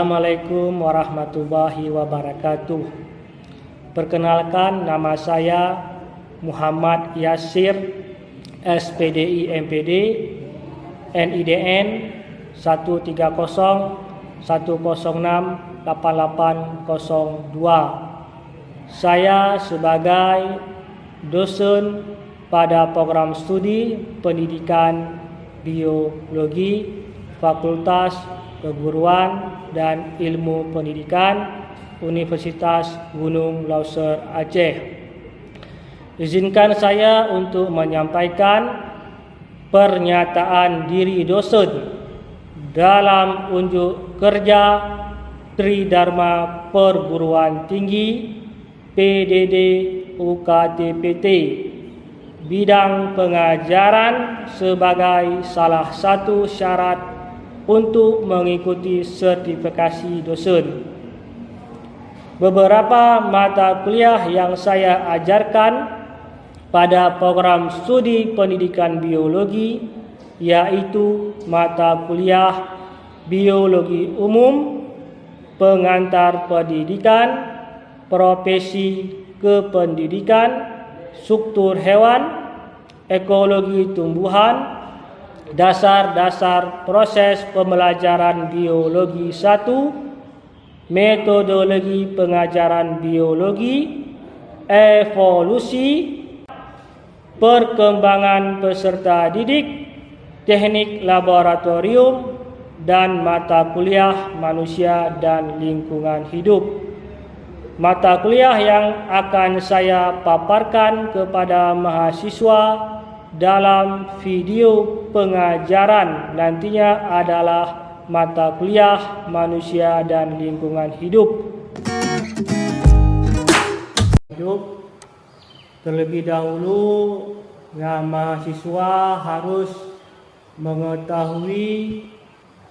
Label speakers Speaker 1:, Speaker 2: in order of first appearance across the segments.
Speaker 1: Assalamualaikum warahmatullahi wabarakatuh. Perkenalkan, nama saya Muhammad Yasir, SPDI MPD, NIDN 13060688802. Saya sebagai dosen pada program studi pendidikan biologi Fakultas Keguruan dan Ilmu Pendidikan Universitas Gunung Lauser Aceh. Izinkan saya untuk menyampaikan pernyataan diri dosen dalam unjuk kerja Tridharma Perguruan Tinggi PDD UKTPT bidang pengajaran sebagai salah satu syarat untuk mengikuti sertifikasi dosen. Beberapa mata kuliah yang saya ajarkan pada program studi pendidikan biologi yaitu mata kuliah biologi umum, pengantar pendidikan, profesi kependidikan, struktur hewan, ekologi tumbuhan, dasar-dasar proses pembelajaran biologi 1, metodologi pengajaran biologi, evolusi, perkembangan peserta didik, teknik laboratorium, dan mata kuliah manusia dan lingkungan hidup. Mata kuliah yang akan saya paparkan kepada mahasiswa dalam video pengajaran nantinya adalah mata kuliah manusia dan lingkungan hidup. Terlebih dahulu, mahasiswa harus mengetahui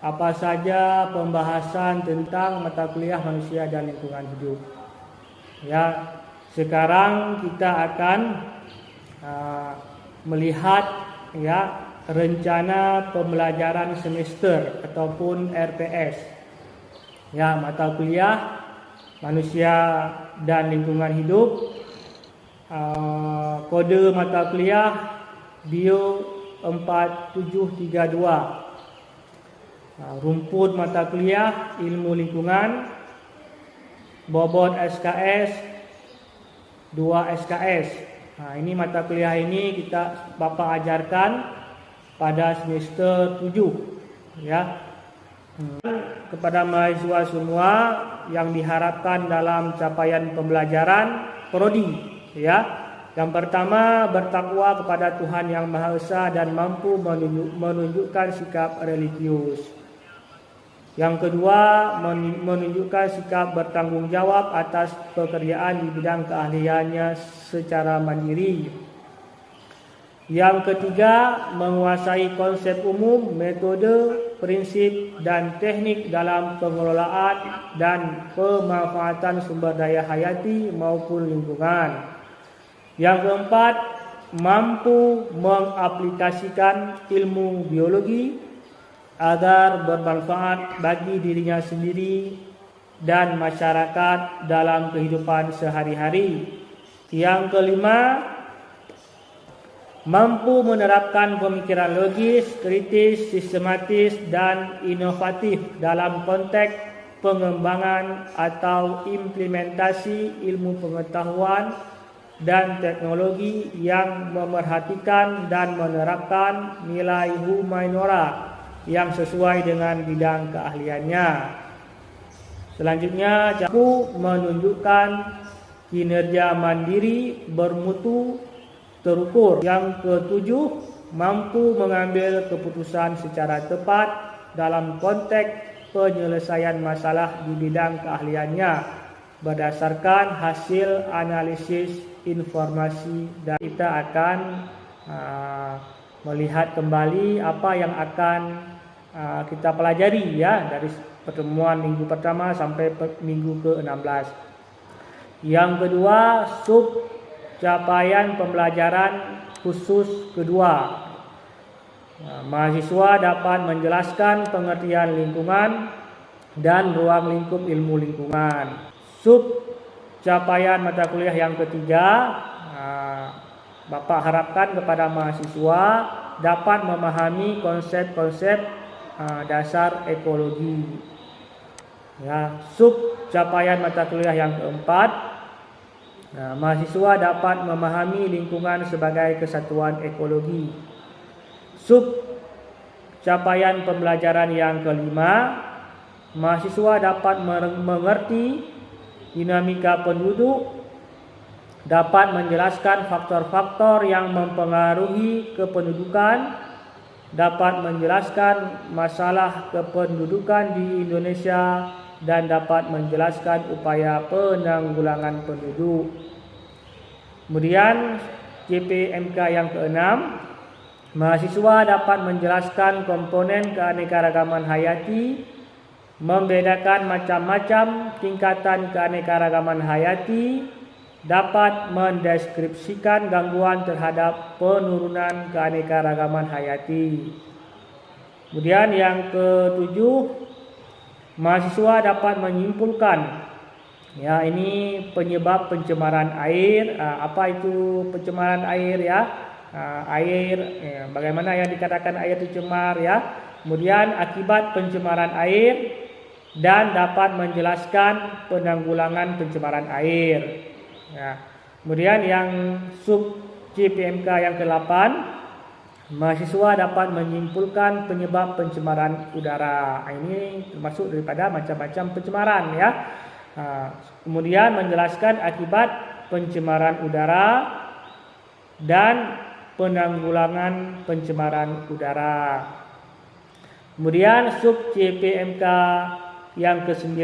Speaker 1: apa saja pembahasan tentang mata kuliah manusia dan lingkungan hidup. Ya, sekarang kita akan melihat rencana pembelajaran semester ataupun RPS. Mata kuliah manusia dan lingkungan hidup. Kode mata kuliah Bio 4732. Rumput mata kuliah ilmu lingkungan. Bobot SKS 2 SKS. Ini mata kuliah ini Bapak ajarkan pada semester 7 ya. Kepada mahasiswa semua yang diharapkan dalam capaian pembelajaran prodi ya. Yang pertama, bertakwa kepada Tuhan Yang Maha Esa dan mampu menunjukkan sikap religius. Yang kedua, menunjukkan sikap bertanggung jawab atas pekerjaan di bidang keahliannya secara mandiri. Yang ketiga, menguasai konsep umum, metode, prinsip, dan teknik dalam pengelolaan dan pemanfaatan sumber daya hayati maupun lingkungan. Yang keempat, mampu mengaplikasikan ilmu biologi agar bermanfaat bagi dirinya sendiri dan masyarakat dalam kehidupan sehari-hari. Yang kelima, mampu menerapkan pemikiran logis, kritis, sistematis, dan inovatif dalam konteks pengembangan atau implementasi ilmu pengetahuan dan teknologi yang memerhatikan dan menerapkan nilai humaniora yang sesuai dengan bidang keahliannya. Selanjutnya, mampu menunjukkan kinerja mandiri bermutu terukur. Yang ketujuh, mampu mengambil keputusan secara tepat dalam konteks penyelesaian masalah di bidang keahliannya berdasarkan hasil analisis informasi. Dan kita akan melihat kembali apa yang akan kita pelajari ya dari pertemuan minggu pertama sampai minggu ke-16. Yang kedua, sub capaian pembelajaran khusus kedua. Mahasiswa dapat menjelaskan pengertian lingkungan, dan ruang lingkup ilmu lingkungan. Sub capaian mata kuliah yang ketiga, Bapak harapkan kepada mahasiswa dapat memahami konsep-konsep dasar ekologi. Ya, sub capaian mata kuliah yang keempat, mahasiswa dapat memahami lingkungan sebagai kesatuan ekologi. Sub capaian pembelajaran yang kelima, mahasiswa dapat mengerti dinamika penduduk, dapat menjelaskan faktor-faktor yang mempengaruhi kependudukan, dapat menjelaskan masalah kependudukan di Indonesia, dan dapat menjelaskan upaya penanggulangan penduduk. Kemudian CPMK yang keenam, mahasiswa dapat menjelaskan komponen keanekaragaman hayati, membedakan macam-macam tingkatan keanekaragaman hayati, dapat mendeskripsikan gangguan terhadap penurunan keanekaragaman hayati. Kemudian yang ketujuh, mahasiswa dapat menyimpulkan, ya, ini penyebab pencemaran air. Apa itu pencemaran air, ya? Air, bagaimana yang dikatakan air tercemar, ya? Kemudian akibat pencemaran air, dan dapat menjelaskan penanggulangan pencemaran air. Ya. Kemudian yang sub CPMK yang ke-8, mahasiswa dapat menyimpulkan penyebab pencemaran udara. Ini termasuk daripada macam-macam pencemaran, ya. Kemudian menjelaskan akibat pencemaran udara dan penanggulangan pencemaran udara. Kemudian sub CPMK yang ke-9,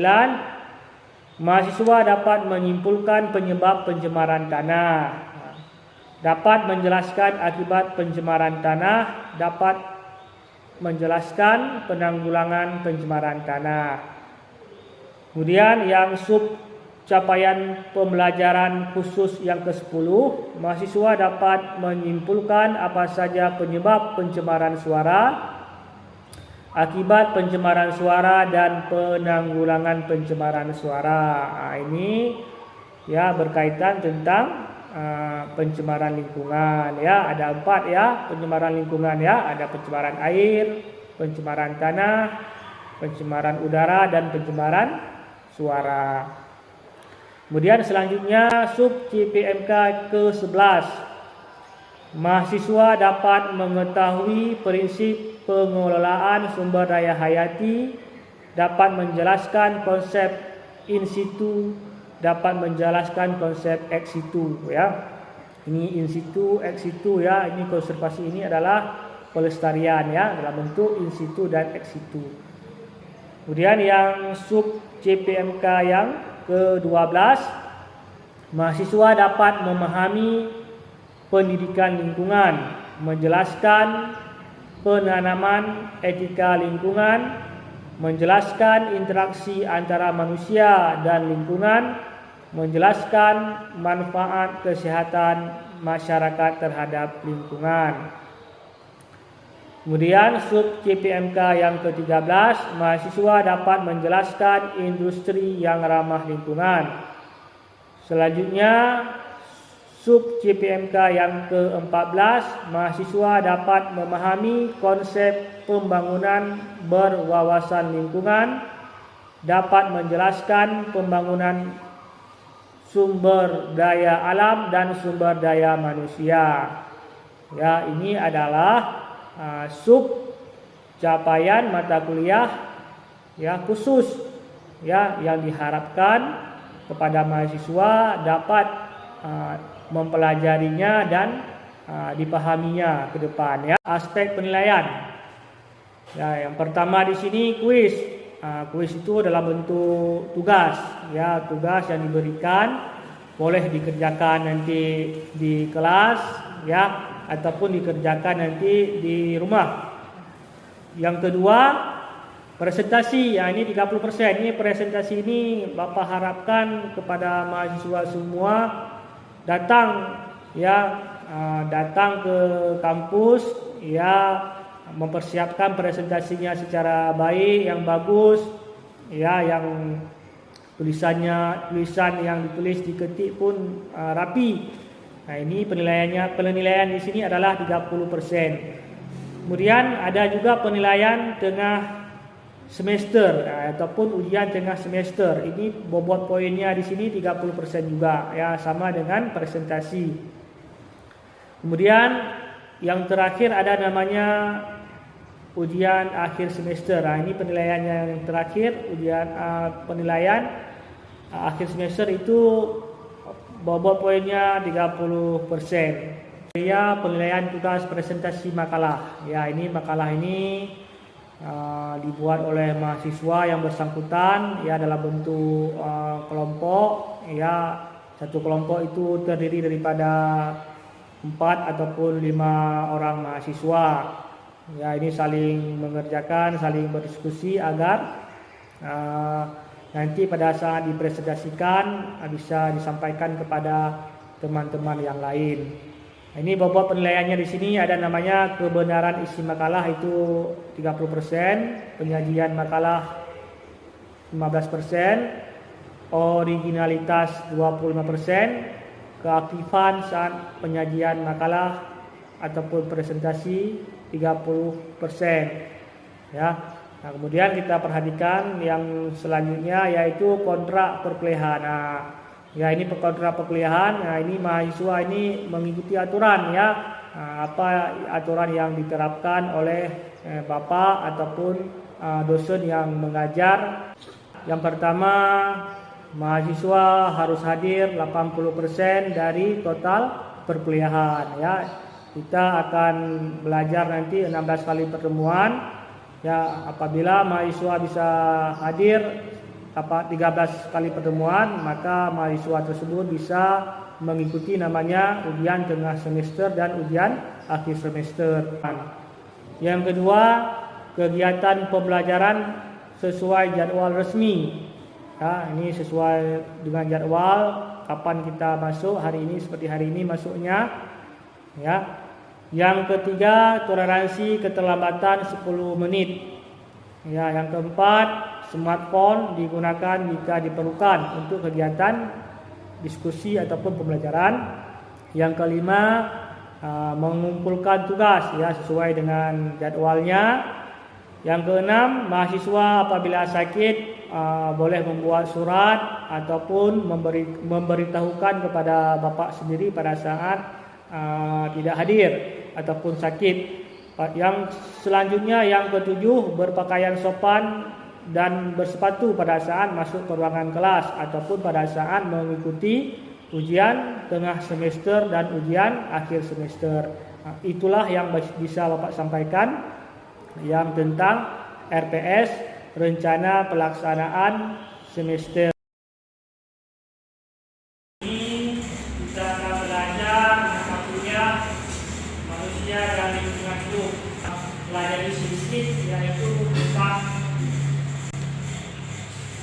Speaker 1: mahasiswa dapat menyimpulkan penyebab pencemaran tanah, dapat menjelaskan akibat pencemaran tanah, dapat menjelaskan penanggulangan pencemaran tanah. Kemudian yang sub capaian pembelajaran khusus yang ke-10, mahasiswa dapat menyimpulkan apa saja penyebab pencemaran suara, akibat pencemaran suara, dan penanggulangan pencemaran suara. Ini, ya, berkaitan tentang pencemaran lingkungan, ya. Ada 4, ya, pencemaran lingkungan, ya. Ada pencemaran air, pencemaran tanah, pencemaran udara, dan pencemaran suara. Kemudian selanjutnya sub CPMK ke-11, mahasiswa dapat mengetahui prinsip pengelolaan sumber daya hayati, dapat menjelaskan konsep in situ, dapat menjelaskan konsep ex situ, ya. Ini in situ, ex situ, ya. Ini konservasi ini adalah pelestarian, ya, dalam bentuk in situ dan ex situ. Kemudian yang sub CPMK yang ke-12, mahasiswa dapat memahami pendidikan lingkungan, menjelaskan penanaman etika lingkungan, menjelaskan interaksi antara manusia dan lingkungan, menjelaskan manfaat kesehatan masyarakat terhadap lingkungan. Kemudian sub CPMK yang ke-13, mahasiswa dapat menjelaskan industri yang ramah lingkungan. Selanjutnya sub CPMK yang ke-14, mahasiswa dapat memahami konsep pembangunan berwawasan lingkungan, dapat menjelaskan pembangunan sumber daya alam dan sumber daya manusia. Ya, ini adalah sub capaian mata kuliah, ya, khusus, ya, yang diharapkan kepada mahasiswa dapat mempelajarinya dan dipahaminya ke depan, ya. Aspek penilaian, ya, yang pertama di sini kuis. Kuis itu dalam bentuk tugas, ya, tugas yang diberikan, boleh dikerjakan nanti di kelas, ya, ataupun dikerjakan nanti di rumah. Yang kedua, presentasi, ya, ini 30%. Ini presentasi ini Bapak harapkan kepada mahasiswa semua datang, ya, datang ke kampus, ya, mempersiapkan presentasinya secara baik, yang bagus, ya, yang tulisan yang ditulis diketik pun rapi. Nah, ini penilaian di sini adalah 30%. Kemudian ada juga penilaian tengah semester ataupun ujian tengah semester. Ini bobot poinnya di sini 30% juga, ya, sama dengan presentasi. Kemudian yang terakhir ada namanya ujian akhir semester. Nah, ini penilaiannya yang terakhir, penilaian akhir semester itu bobot poinnya 30%. Ya, penilaian tugas presentasi makalah. Ya, ini makalah ini dibuat oleh mahasiswa yang bersangkutan, ya, dalam bentuk kelompok. Ya, satu kelompok itu terdiri daripada 4 ataupun 5 orang mahasiswa. Ya, ini saling mengerjakan, saling berdiskusi agar nanti pada saat dipresentasikan bisa disampaikan kepada teman-teman yang lain. Ini bobot penilaiannya di sini ada namanya kebenaran isi makalah itu 30%, penyajian makalah 15%, originalitas 25%, keaktifan saat penyajian makalah ataupun presentasi 30%. Ya. Nah, kemudian kita perhatikan yang selanjutnya yaitu kontrak perkuliahan. Ya, ini kontrak perkuliahan. Nah, ini mahasiswa ini mengikuti aturan, ya. Apa aturan yang diterapkan oleh Bapak ataupun dosen yang mengajar. Yang pertama, mahasiswa harus hadir 80% dari total perkuliahan, ya. Kita akan belajar nanti 16 kali pertemuan. Ya, apabila mahasiswa bisa hadir 13 kali pertemuan, maka mahasiswa tersebut bisa mengikuti namanya ujian tengah semester dan ujian akhir semester. Yang kedua, kegiatan pembelajaran sesuai jadwal resmi. Ya, ini sesuai dengan jadwal kapan kita masuk. Hari ini seperti hari ini masuknya. Ya. Yang ketiga, toleransi keterlambatan 10 menit. Ya, yang keempat, smartphone digunakan jika diperlukan untuk kegiatan diskusi ataupun pembelajaran. Yang kelima, mengumpulkan tugas, ya, sesuai dengan jadwalnya. Yang keenam, mahasiswa apabila sakit boleh membuat surat ataupun memberitahukan kepada bapak sendiri pada saat tidak hadir ataupun sakit. Yang selanjutnya, yang ketujuh, berpakaian sopan dan bersepatu pada saat masuk ke ruangan kelas ataupun pada saat mengikuti ujian tengah semester dan ujian akhir semester. Itulah yang bisa Bapak sampaikan yang tentang RPS, rencana pelaksanaan semester. Ini kita akan belajar waktunya manusia dan lingkungan hidup. Pelajari sedikit yaitu tentang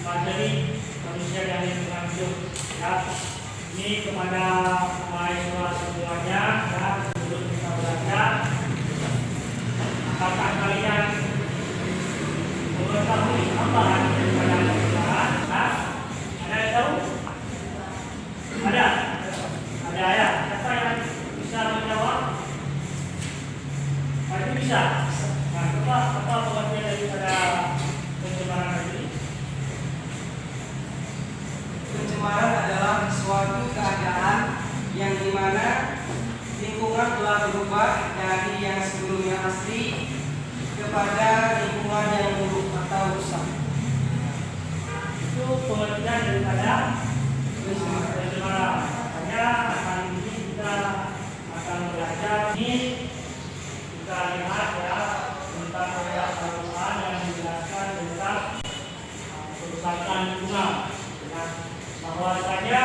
Speaker 1: materi manusia dan lingkungan hidup. Ya, ini kepada mahasiswa semuanya, ya, sebelum kita belajar, apakah kalian mengetahui apa daripada perubahan? Ada yang tahu? Ada ya. Siapa yang bisa menjawab? Itu bisa. Nah, apa pengertian daripada pencemaran tadi?
Speaker 2: Pencemaran adalah suatu keadaan yang dimana lingkungan telah berubah dari yang sebelumnya asli kepada lingkungan yang buruk atau rusak.
Speaker 1: Itu pengertian daripada pencemaran. Makanya kali ini kita akan belajar ini, kita lihat, ya, tentang perubahan yang dijelaskan tentang kerusakan lingkungan. Bahwasanya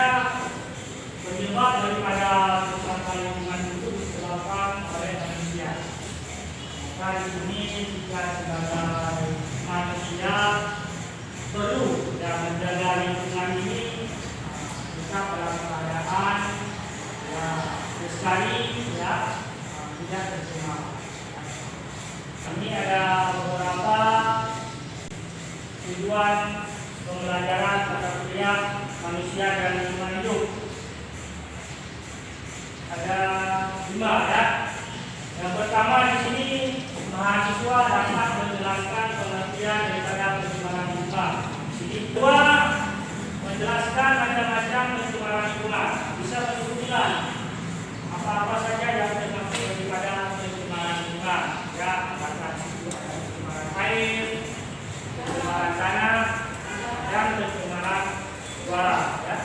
Speaker 1: penyebab daripada kerusakan lingkungan itu disebabkan oleh manusia. Maka di sini kita sebagai manusia perlu menjaga lingkungan ini tetap dalam keadaan lestari, ya, tidak tercemar. Ini ada beberapa tujuan pembelajaran mata kuliah manusia dan lingkungan hidup. Ada 5 ya. Yang pertama di sini mahasiswa dapat menjelaskan pengertian daripada pencemaran lingkungan. Jadi kedua, menjelaskan macam-macam pencemaran lingkungan. Bisa menyebutkan apa-apa saja yang termasuk daripada pencemaran lingkungan. Ya, apakah itu ada pencemaran air, pencemaran tanah, dan pencemaran suara. Ya.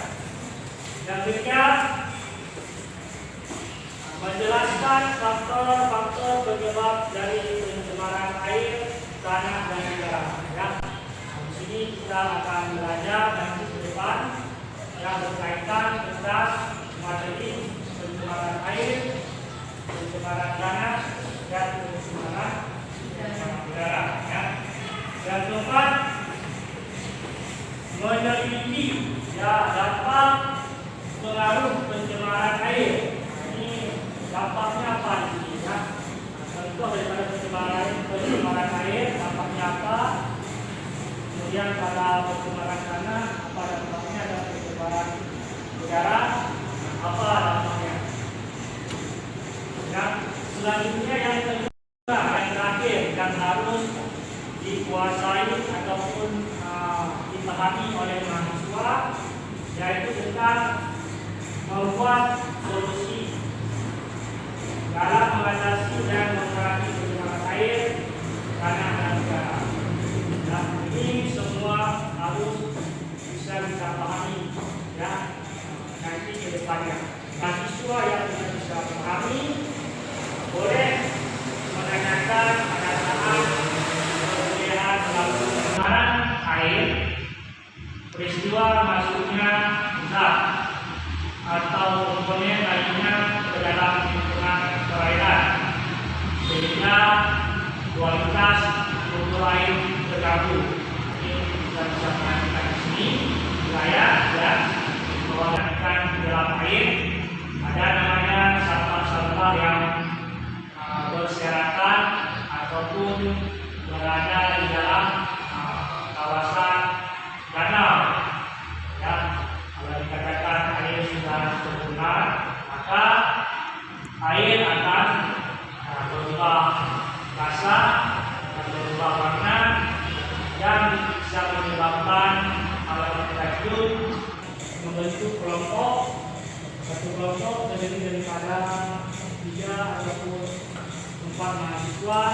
Speaker 1: Yang ketiga, menjelaskan faktor-faktor penyebab dari pencemaran air, tanah, dan udara. Ya. Di sini kita akan belajar nanti ke depan yang berkaitan tentang materi pencemaran air, pencemaran tanah, dan pencemaran udara. Ya. Yang keempat, meneliti ya dampak pengaruh pencemaran air. Dampaknya apa di sini ya? Tentu daripada pencemaran air, dampaknya apa? Kemudian pada pencemaran tanah, apa dampaknya? Dan pencemaran udara, apa dampaknya? Ya, selanjutnya yang kedua, yang terakhir yang harus dikuasai ataupun dipahami oleh mahasiswa, yaitu tentang membuat solusi dalam mengatasi dan mengurangi pencemaran air, tanah, dan udara. Dan ini semua harus bisa kita pahami ya nanti ke depannya. Mahasiswa yang tidak bisa memahami boleh menanyakan pada saat perkuliahan melalui pencemaran air, peristiwa masuknya zat atau komponen lainnya ke dalam lingkungan perairan sehingga kualitas mutu air terganggu. Ini kita bisa perhatikan di sini wilayah dan mengeluarkan di dalam air ada namanya sampah-sampah yang berserakan ataupun berada di dalam kawasan danau. Ya, kalau dikatakan air sudah tercemar, maka air akan berubah rasa dan berubah warna dan bisa menyebabkan alat racun membentuk kelompok. Satu kelompok terdiri daripada 3 ataupun 4 mahasiswa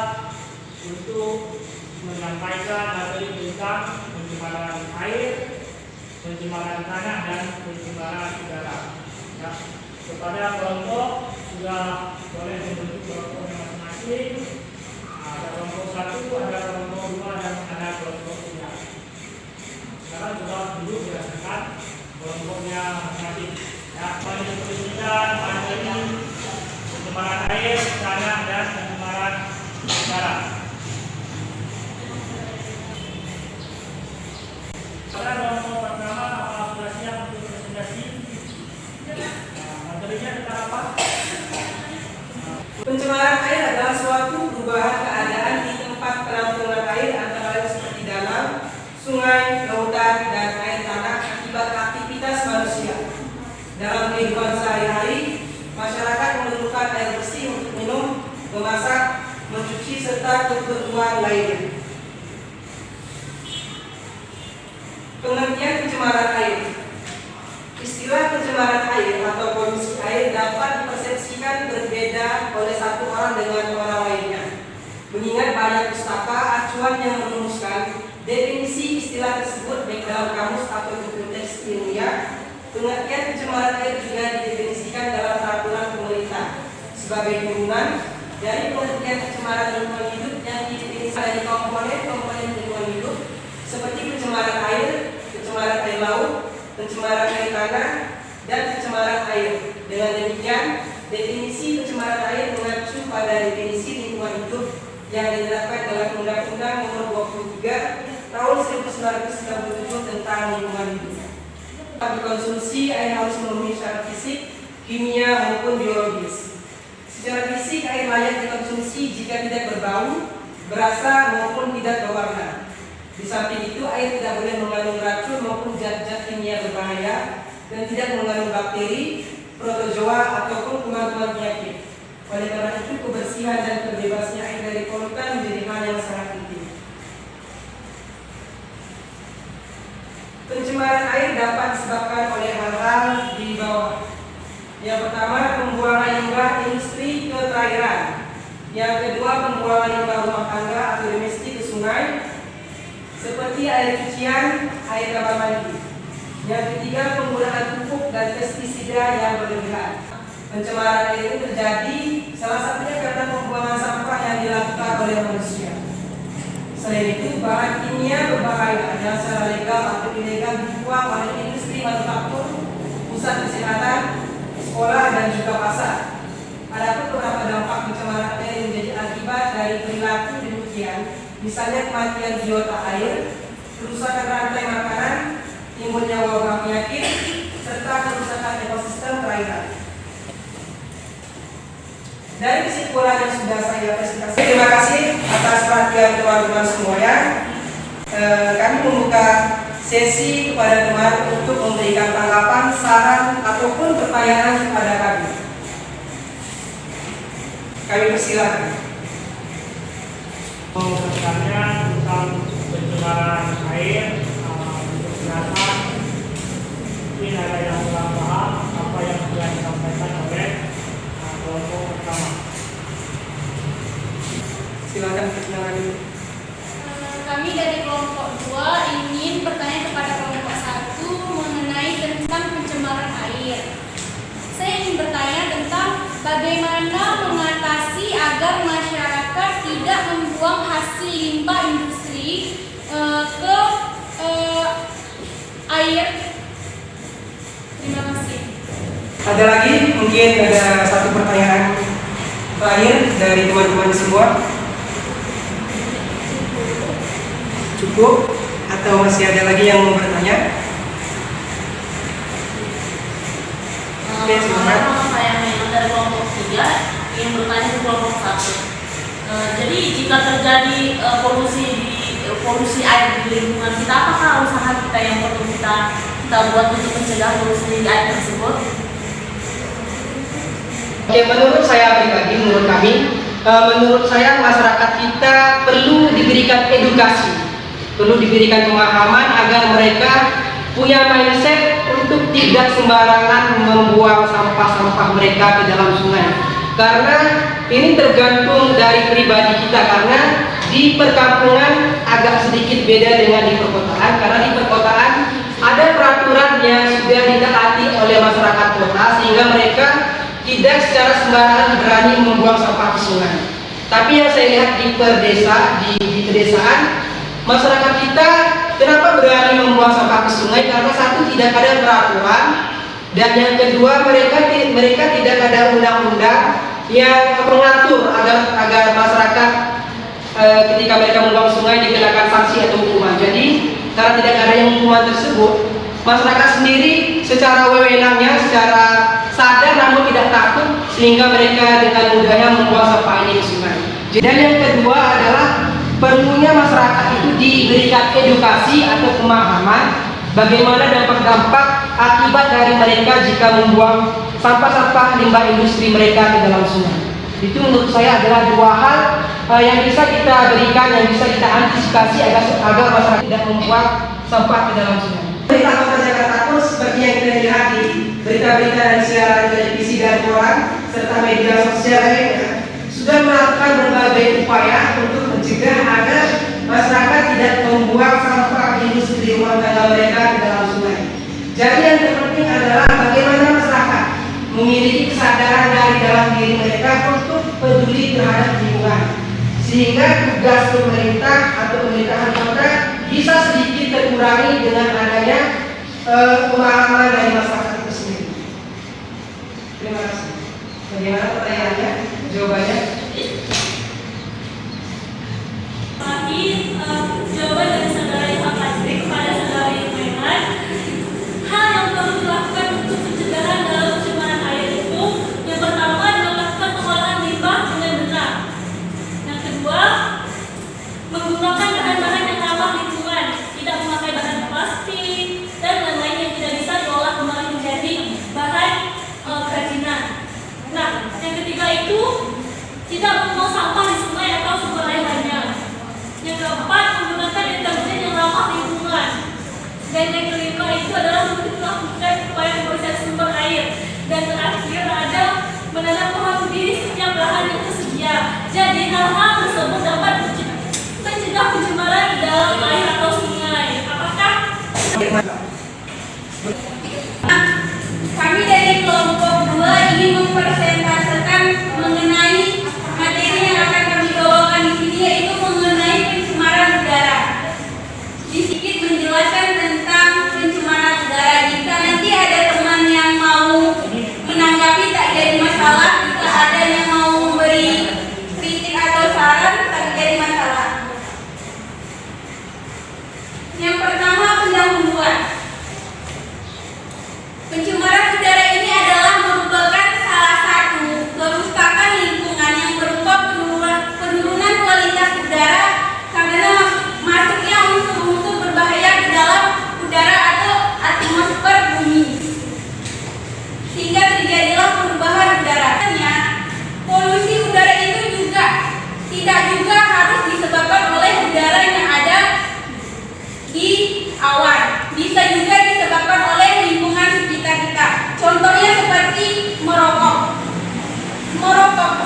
Speaker 1: untuk menyampaikan materi tentang pencemaran air, pencemaran tanah, dan pencemaran udara. Ya. Kepada kelompok sudah boleh membentuk kelompoknya masing-masing. Ada kelompok 1, ada kelompok 2, dan ada kelompok 3. Sekarang sudah duduk berdasarkan kelompoknya masing-masing. Ya, mendistribusikan materi pencemaran air, tanah, dan pencemaran udara. Sekarang kelompok pertama, apa sudah siap untuk presentasi? Materinya tentang apa?
Speaker 2: Pencemaran air adalah suatu perubahan keadaan di tempat penampungan air antara lain seperti danau, sungai, lautan, dan air tanah akibat aktivitas manusia. Dalam kehidupan sehari-hari, masyarakat memerlukan air bersih untuk minum, memasak, mencuci, serta keperluan lainnya. Pengertian pencemaran air. Istilah pencemaran air atau polusi air dapat dipersepsikan berbeda oleh satu orang dengan orang lainnya. Mengingat banyak pustaka acuan yang merumuskan definisi istilah tersebut baik dalam kamus atau buku teks ilmiah, pengertian pencemaran air juga didefinisikan dalam peraturan pemerintah sebagai turunan dari pengertian pencemaran lingkungan hidup yang didefinisikan dari komponen-komponen lingkungan hidup seperti pencemaran air, pencemaran air laut, pencemaran air tanah, dan pencemaran air. Dengan demikian, definisi pencemaran air mengacu pada definisi lingkungan hidup yang ditetapkan dalam Undang-Undang Nomor 23 Tahun 1997 tentang lingkungan hidup. Bagi konsumsi, air harus memenuhi syarat fisik, kimia maupun biologis. Secara fisik, air layak dikonsumsi jika tidak berbau, berasa maupun tidak berwarna. Di samping itu, air tidak boleh mengandung racun dan tidak mengandung bakteri, protozoa ataupun kuman-kuman penyakit. Oleh karena itu, kebersihan dan terbebasnya air dari polutan menjadi hal yang sangat penting. Pencemaran air dapat disebabkan oleh hal-hal di bawah. Yang pertama, pembuangan limbah industri ke perairan. Yang kedua, pembuangan limbah rumah tangga atau domestik ke sungai, seperti air cucian, air kamar mandi. Yang ketiga, penggunaan pupuk dan pestisida yang berlebihan. Pencemaran air ini terjadi salah satunya karena pembuangan sampah yang dilakukan oleh manusia. Selain itu, bahan kimia berbahaya yang secara legal atau ilegal dibuang oleh industri manufaktur, pusat kesehatan, sekolah, dan juga pasar. Adapun beberapa dampak pencemaran air yang menjadi akibat dari perilaku demikian, misalnya kematian biota air, kerusakan rantai makanan, timbulnya wabah penyakit, serta kerusakan ekosistem perairan. Dari kesimpulan yang sudah saya presentasikan, terima kasih atas perhatian teman-teman semuanya. Kami membuka sesi kepada teman untuk memberikan tanggapan, saran, ataupun pertanyaan kepada kami. Kami persilakan.
Speaker 1: Bertanya tentang pencemaran air untuk kesehatan, mungkin ada yang kurang paham apa yang sudah disampaikan oleh kelompok pertama.
Speaker 2: Silakan perkenalan dulu.
Speaker 3: Kami dari kelompok 2 ingin bertanya kepada kelompok 1 mengenai tentang pencemaran air. Saya ingin bertanya tentang bagaimana mengatasi agar masyarakat tidak membuang hasil limbah industri ke air. Terima kasih.
Speaker 2: Ada lagi? Mungkin ada satu pertanyaan terakhir dari teman-teman semua. Cukup? Atau masih ada lagi yang mau bertanya? Oke, silakan.
Speaker 4: Saya memang dari kelompok 3 ingin bertanya ke kelompok 1. Jadi jika terjadi polusi air di lingkungan kita, apakah usaha kita yang perlu kita buat untuk mencegah polusi di air tersebut?
Speaker 2: Oke, menurut saya pribadi, menurut saya masyarakat kita perlu diberikan edukasi, perlu diberikan pemahaman agar mereka punya mindset untuk tidak sembarangan membuang sampah-sampah mereka ke dalam sungai. Karena ini tergantung dari pribadi kita, karena di perkampungan agak sedikit beda dengan di perkotaan, karena di perkotaan ada peraturan yang sudah ditaati oleh masyarakat kota sehingga mereka tidak secara sembarangan berani membuang sampah ke sungai. Tapi yang saya lihat di pedesaan, masyarakat kita kenapa berani membuang sampah ke sungai? Karena satu, tidak ada peraturan, dan yang kedua, mereka tidak ada undang-undang yang mengatur agar masyarakat ketika mereka membuang sungai dikenakan sanksi atau hukuman. Jadi karena tidak ada yang hukuman tersebut, masyarakat sendiri secara wewenangnya, secara sadar namun tidak takut, sehingga mereka dengan mudahnya membuang sampah ini ke sungai. Dan yang kedua adalah perlunya masyarakat itu diberikan edukasi atau pemahaman bagaimana dampak-dampak akibat dari mereka jika membuang sampah-sampah limbah industri mereka ke dalam sungai. Itu menurut saya adalah dua hal yang bisa kita berikan, yang bisa kita antisipasi agar masyarakat tidak membuang sampah ke dalam sungai. Pemerintah Kota Jakarta pun seperti yang kita lihat di berita-berita dan siaran televisi dan koran serta media sosial lainnya sudah melakukan berbagai upaya untuk mencegah agar masyarakat tidak membuang sampah industri rumah tangga mereka ke dalam sungai. Jadi yang terpenting adalah bagaimana masyarakat memiliki kesadaran dari dalam diri mereka untuk peduli terhadap lingkungan, sehingga tugas pemerintah atau pemerintahan kota bisa sedikit terkurangi dengan adanya pemahaman dari masyarakat itu sendiri. Terima kasih. Bagaimana pertanyaannya? Jawabannya?
Speaker 4: Jawaban dari saudara Ilham Fajri kepada saudara Ilham, hal yang perlu dilakukan untuk pencegahan dalam pencemaran air itu, yang pertama adalah melakukan pengolahan limbah dengan benar. Yang kedua, menggunakan bahan-bahan yang ramah lingkungan, tidak memakai bahan plastik dan lain-lain yang tidak bisa diolah kembali Dan yang kelima itu adalah melakukan upaya pembersihan sumber air. Dan terakhir ada menanam pohon di setiap lahan yang tersedia. Jadi hal-hal tersebut dapat mencegah pencemaran dalam air atau sungai. Apakah
Speaker 3: Kami dari kelompok 2 ingin mempresentasikan mengenai materi yang akan kami bawakan di sini, yaitu mengenai pencemaran udara. Sedikit menjelaskan tentang pencemaran udara. Jika nanti ada teman yang mau menanggapi tak jadi masalah, jika ada yang mau memberi kritik atau saran tak jadi masalah. Yang pertama, pendahuluan. Pencemaran udara ini adalah merupakan salah satu kerusakan lingkungan yang berupa penurunan kualitas udara karena masuknya unsur-unsur berbahaya ke dalam udara atau atmosfer bumi, sehingga terjadilah perubahan udara. Polusi udara itu tidak juga harus disebabkan oleh udara yang ada di awan, bisa juga disebabkan oleh lingkungan sekitar kita. Contohnya seperti merokok.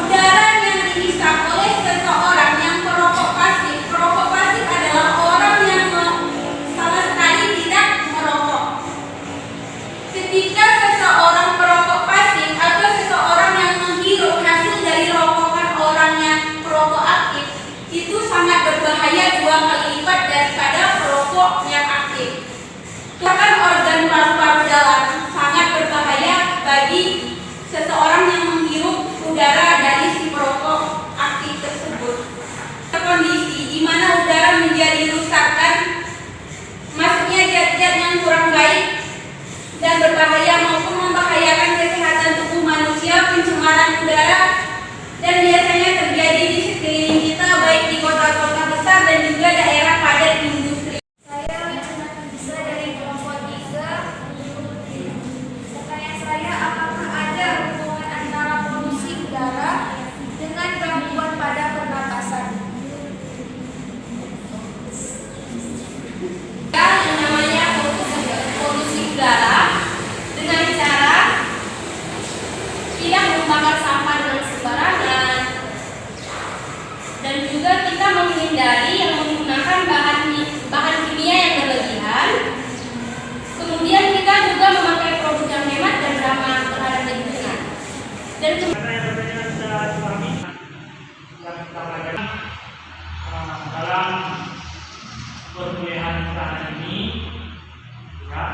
Speaker 3: Udara yang dihisap oleh seseorang yang perokok pasif. Perokok pasif adalah orang yang sama sekali tidak merokok. Ketika seseorang perokok pasif atau seseorang yang menghirup hasil dari rokokan orang yang perokok aktif, itu sangat berbahaya 2 kali lipat daripada perokok yang aktif. Bahkan organ paru-paru dalam sangat berbahaya bagi seseorang yang menghirup udara dari si perokok aktif tersebut. Kondisi di mana udara menjadi rusak dan masuknya zat-zat yang kurang baik dan berbahaya maupun membahayakan kesehatan tubuh manusia, pencemaran udara, dan biasanya terjadi di sekeliling kita, baik di kota-kota besar dan juga daerah padat industri. Saya bisa dari kelompok 3. Pertanyaan saya, apakah ada hubungan antara polusi udara dengan gangguan pada pernapasan? Yang namanya polusi udara dengan cara tidak membakar sampah dengan sembarangan, dan juga kita menghindari yang menggunakan bahan kimia yang berlebihan. Kemudian kita juga memakai produk yang hemat dan ramah terhadap lingkungan. Dan
Speaker 1: Karena yang berbeda kita pahami yang kita pelajari dalam perkuliahan kita hari ini, ya,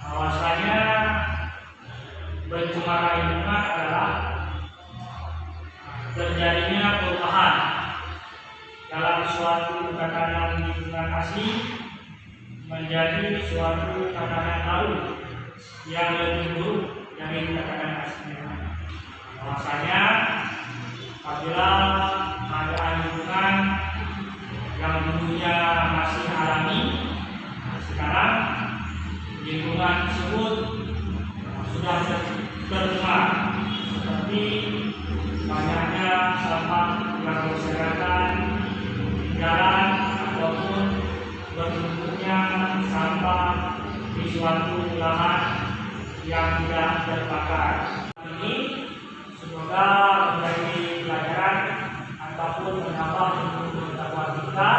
Speaker 1: bahwasanya pencemaran lingkungan adalah terjadinya perubahan dalam suatu tatanan lingkungan asli menjadi suatu tatanan baru yang lebih buruk dari tatanan aslinya. Bahwasanya apabila keadaan lingkungan yang dulunya masih alami, sekarang lingkungan tersebut sudah tercemar, seperti banyaknya sampah yang berserakan di jalan ataupun bertumpuknya sampah di suatu lahan yang tidak terbakar. Ini semoga menjadi pelajaran ataupun menambah ilmu pengetahuan kita